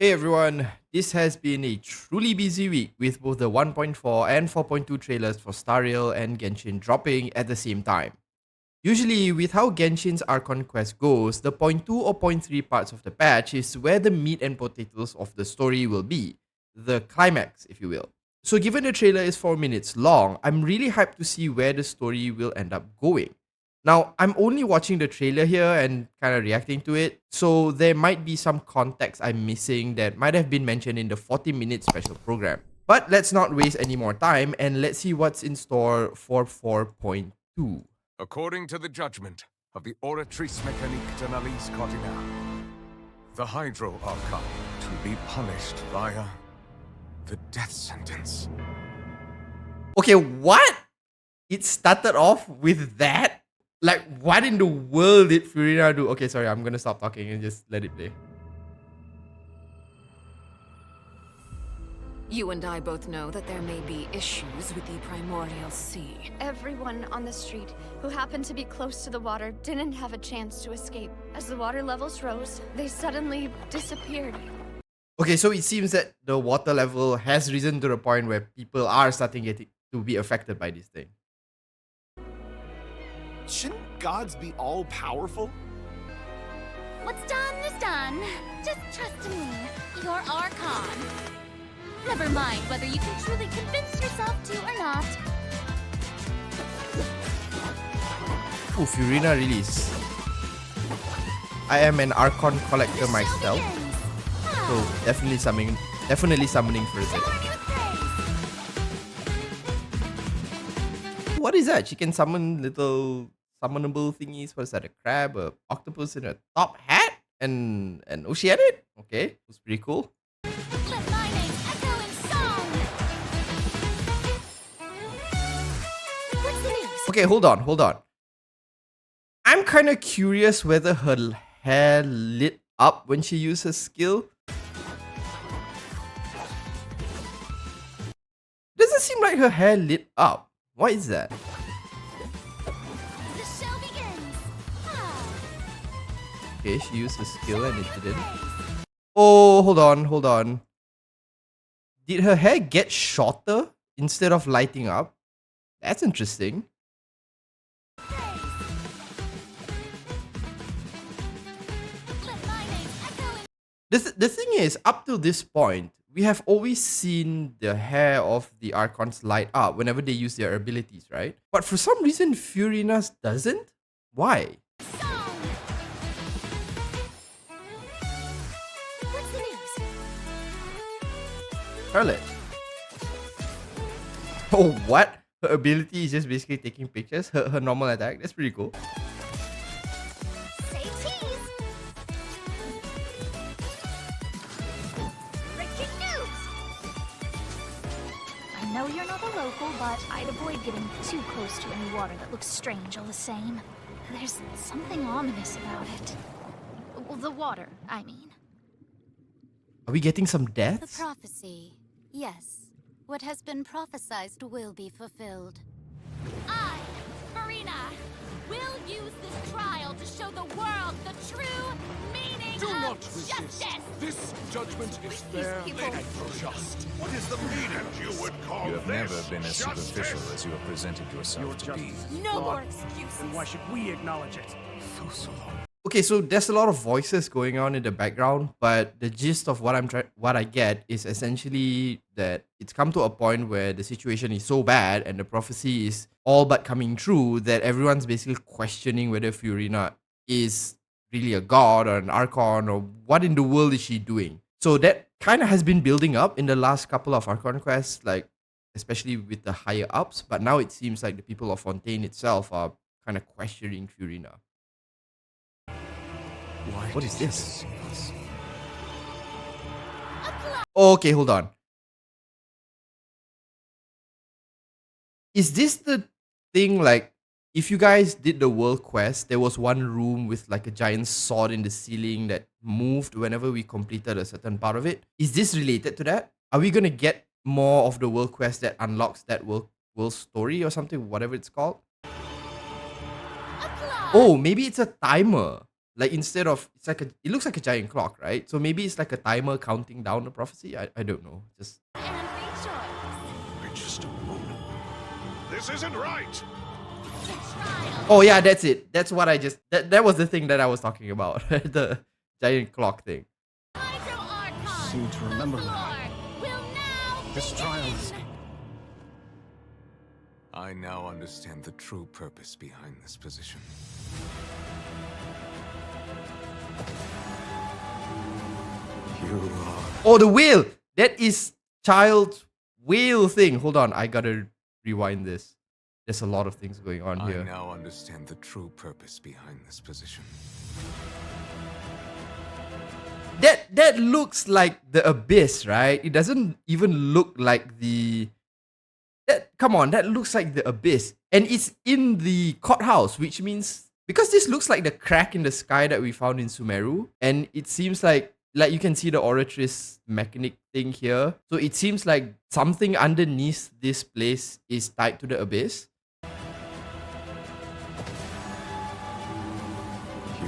Hey everyone, this has been a truly busy week with both the 1.4 and 4.2 trailers for Star Rail and Genshin dropping at the same time. Usually, with how Genshin's Archon quest goes, the point 2 or point 3 parts of the patch is where the meat and potatoes of the story will be, the climax, if you will. So, given the trailer is 4 minutes long, I'm really hyped to see where the story will end up going. Now, I'm only watching the trailer here and kind of reacting to it, so there might be some context I'm missing that might have been mentioned in the 40-minute special program. But let's not waste any more time and let's see what's in store for 4.2. According to the judgment of the Oratrice Mécanique de l'Analyse Cardinale, the Hydro Archon to be punished via the death sentence. Okay, what? It started off with that? Like, what in the world did Furina do? Okay, sorry, I'm gonna stop talking and just let it play. You and I both know that there may be issues with the Primordial Sea. Everyone on the street who happened to be close to the water didn't have a chance to escape. As the water levels rose, they suddenly disappeared. Okay, so it seems that the water level has risen to the point where people are starting to be affected by this thing. Shouldn't gods be all-powerful? What's done is done. Just trust me. You're Archon. Never mind whether you can truly convince yourself to or not. Oh, Furina release. I am an Archon collector myself, so definitely summoning further. What is that? She can summon little summonable thingies. What is that? A crab, a octopus in a top hat, and an Oceanid? Okay, that's pretty cool. Let my name echo in song. What's the news? Okay, hold on. I'm kind of curious whether her hair lit up when she used her skill. Doesn't seem like her hair lit up. Why is that? The show begins. Okay, she used her skill and it didn't. Oh, hold on. Did her hair get shorter instead of lighting up? That's interesting. Let my name echo in The thing is, up to this point, we have always seen the hair of the Archons light up whenever they use their abilities, right? But for some reason, Furina's doesn't? Why? song. What's the news? Charlotte. Oh, what? Her ability is just basically taking pictures? Her normal attack? That's pretty cool. Say cheese. Breaking news. I know you're not a local, but I'd avoid getting too close to any water that looks strange all the same. There's something ominous about it. Well, the water, I mean. Are we getting some The deaths? prophecy. Yes. What has been prophesized will be fulfilled. I, Furina, will use this trial to show the world the true meaning Do of not resist. justice. This judgment is fair people- and just. What is the meaning you would call You have never been as superficial as you have presented yourself to be. No more excuses. Why should we acknowledge it? Okay, so there's a lot of voices going on in the background, but the gist of what I get is essentially that it's come to a point where the situation is so bad and the prophecy is all but coming true that everyone's basically questioning whether Furina is really a god or an Archon or what in the world is she doing. So that kind of has been building up in the last couple of Archon quests, like especially with the higher ups, but now it seems like the people of Fontaine itself are kind of questioning Furina. What is this? Okay, hold on. Is this the thing like if you guys did the world quest, there was one room with like a giant sword in the ceiling that moved whenever we completed a certain part of it? Is this related to that? Are we gonna get more of the world quest that unlocks that world story or something, whatever it's called? Oh, maybe it's a timer. Like instead of it looks like a giant clock, right? So maybe it's like a timer counting down the prophecy. I don't know. Just Just a moment. This isn't right. oh yeah, that's it. That's what I just that was the thing that I was talking about. The giant clock thing. Seem to remember that. This trial is... I now understand the true purpose behind this position. You are... Oh, the whale! That is Childe's whale thing. Hold on, I gotta rewind this. There's a lot of things going on I here. now understand the true purpose behind this position. That looks like the abyss, right? It doesn't even look like the... come on, that looks like the abyss. And it's in the courthouse, which means... Because this looks like the crack in the sky that we found in Sumeru. And it seems like you can see the Oratrice mechanic thing here. So it seems like something underneath this place is tied to the abyss. You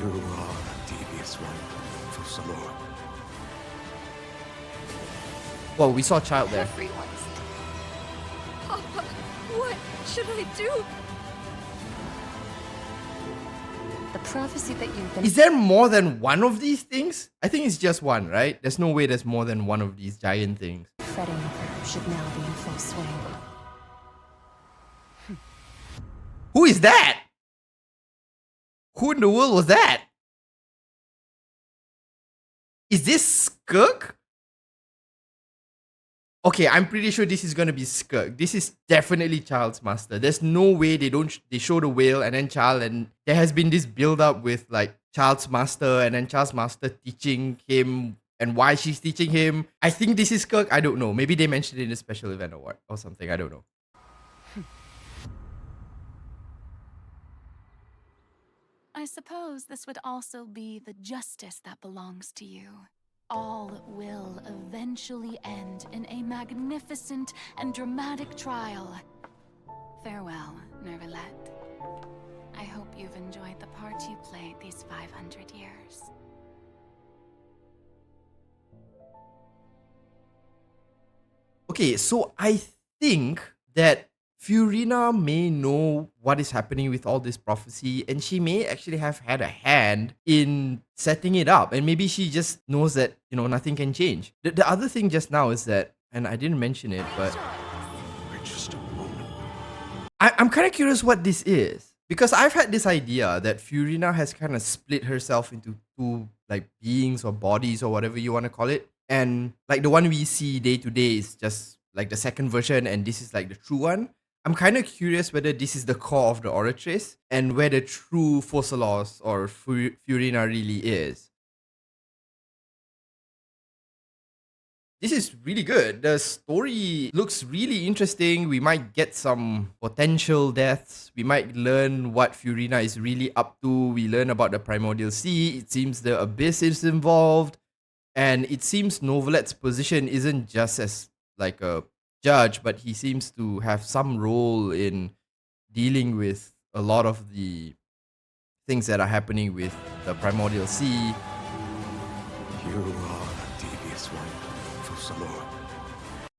are a devious one, Focalors. Well, we saw Childe there. Everyone's... Papa, what should I do? The prophecy that you've been Is there more than one of these things? I think it's just one, right? There's no way there's more than one of these giant things. fretting should now be in full swing. Who is that? Who in the world was that? Is this Skirk? Okay, I'm pretty sure this is gonna be Skirk. This is definitely Childe's master. There's no way they show the whale and then Childe, and there has been this build up with like Childe's master and then Childe's master teaching him and why she's teaching him. I think this is Skirk. I don't know. Maybe they mentioned it in a special event or what or something. I don't know. I suppose this would also be the justice that belongs to you. All will eventually end in a magnificent and dramatic trial. Farewell, Nervalette. I hope you've enjoyed the part you played these 500 years. Okay, so I think that Furina may know what is happening with all this prophecy, and she may actually have had a hand in setting it up. And maybe she just knows that, you know, nothing can change. The other thing just now is that, and I didn't mention it, but Just a moment. I'm kind of curious what this is. Because I've had this idea that Furina has kind of split herself into two like beings or bodies or whatever you want to call it. And like the one we see day to day is just like the second version, and this is like the true one. I'm kind of curious whether this is the core of the Oratrice and where the true Focalors or Furina really is. This is really good. The story looks really interesting. We might get some potential deaths. We might learn what Furina is really up to. We learn about the Primordial Sea. It seems the Abyss is involved. And it seems Novelet's position isn't just as like a judge, but he seems to have some role in dealing with a lot of the things that are happening with the Primordial Sea. You are a devious one, Focalors.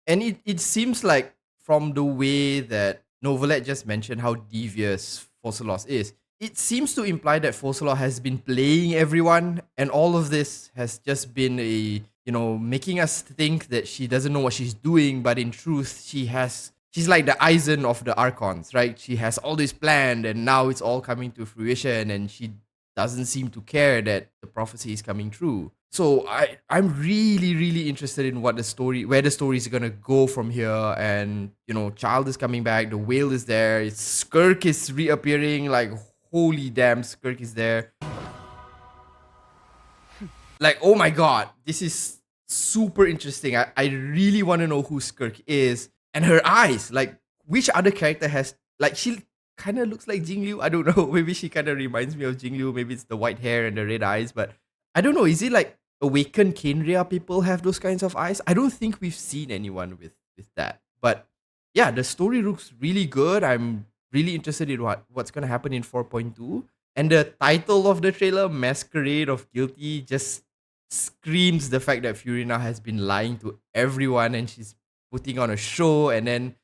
And it seems like from the way that Novelet just mentioned how devious Focalors is, it seems to imply that Focalors has been playing everyone, and all of this has just been a, you know, making us think that she doesn't know what she's doing, but in truth, she's like the Eisen of the Archons, right? She has all this planned, and now it's all coming to fruition, and she doesn't seem to care that the prophecy is coming true. So I'm really, really interested in where the story is gonna go from here. And you know, Childe is coming back, the whale is there, Skirk is reappearing, like holy damn, Skirk is there. Like, oh my god, this is super interesting. I really want to know who Skirk is. And her eyes, like, which other character has, like, she kind of looks like Jingliu. I don't know. Maybe she kind of reminds me of Jingliu. Maybe it's the white hair and the red eyes. But I don't know. Is it like awakened Kenria people have those kinds of eyes? I don't think we've seen anyone with that. But yeah, the story looks really good. I'm really interested in what's going to happen in 4.2. And the title of the trailer, Masquerade of Guilty, just screams the fact that Furina has been lying to everyone and she's putting on a show, and then,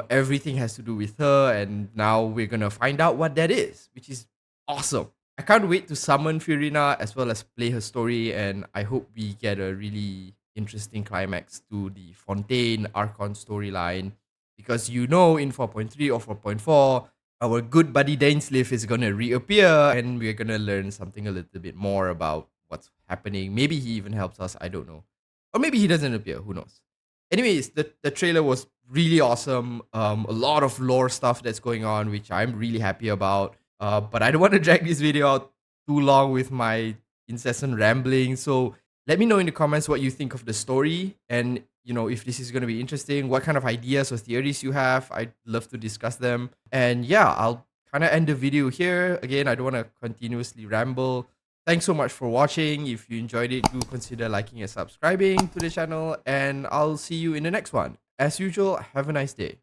everything has to do with her. And now we're going to find out what that is, which is awesome. I can't wait to summon Furina as well as play her story. And I hope we get a really interesting climax to the Fontaine Archon storyline. Because in 4.3 or 4.4, our good buddy Dainsleif is gonna reappear and we're gonna learn something a little bit more about what's happening. Maybe he even helps us, I don't know. Or maybe he doesn't appear, who knows. Anyways, the trailer was really awesome. A lot of lore stuff that's going on, which I'm really happy about. But I don't want to drag this video out too long with my incessant rambling. So let me know in the comments what you think of the story, and if this is going to be interesting, what kind of ideas or theories you have. I'd love to discuss them. And yeah, I'll kind of end the video here. Again, I don't want to continuously ramble. Thanks so much for watching. If you enjoyed it, do consider liking and subscribing to the channel, and I'll see you in the next one. As usual, have a nice day.